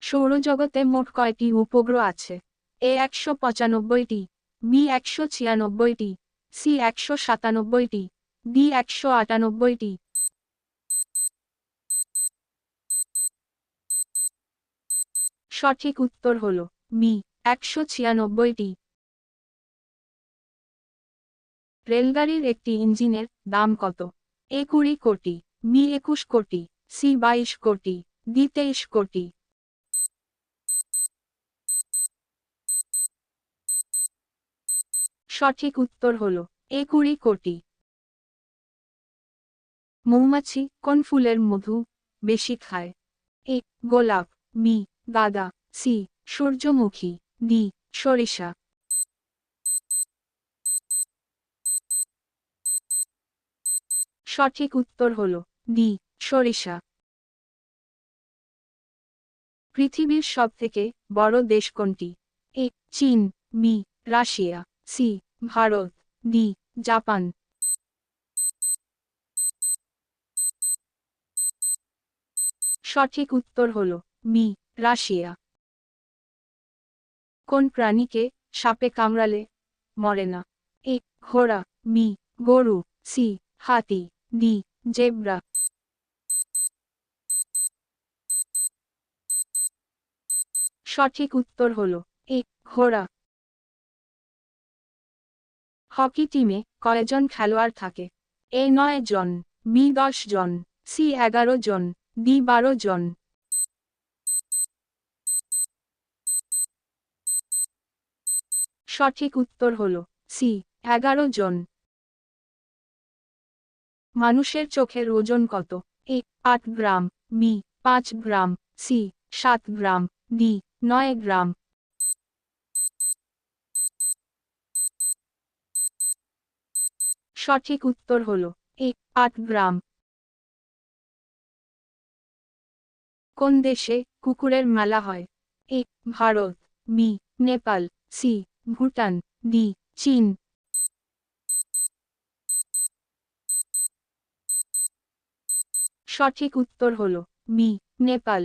সৌরজগতে মোট কয়টি উপগ্রহ আছে? এ ১৯৫টি, বি ১৯৬টি, সি ১৯৭টি, ডি ১৯৮টি। সঠিক উত্তর হল বি ১৯৬টি। রেলগাড়ির একটি ইঞ্জিনের দাম কত? এ ২০ কোটি, বি ২১ কোটি, সি ২২ কোটি, ডি ২৩ কোটি। সঠিক উত্তর হল এ ২০ কোটি। মৌমাছি কোন ফুলের মধু বেশি খায়? এ গোলাপ, বি গাঁদা, সি সূর্যমুখী, ডি সরিষা। সঠিক উত্তর হল ডি সরিষা। পৃথিবীর সবথেকে বড় দেশ কোনটি? এ চীন, B Russia, C Bharat, D Japan. সঠিক উত্তর হল বি রাশিয়া। কোন প্রাণীকে সাপে কামড়ালে মরে না? এ ঘোড়া, বি গরু, সি হাতি, ডি জেব্রা। সঠিক উত্তর হল এ ঘোড়া। হকি টিমে কয়জন খেলোয়াড় থাকে? এ ৯ জন, বি ১০ জন, সি ১১ জন, ডি ১২ জন। সঠিক উত্তর হল সি ১১ জন। মানুষের চোখের ওজন কত? এ ৮ গ্রাম, বি ৫ গ্রাম, সি ৭ গ্রাম, ডি ৯ গ্রাম। সঠিক উত্তর হল এ ৮ গ্রাম। কোন দেশে কুকুরের মেলা হয়? A Bharat, B Nepal, C Bhutan, D চীন। সঠিক উত্তর হল বি নেপাল।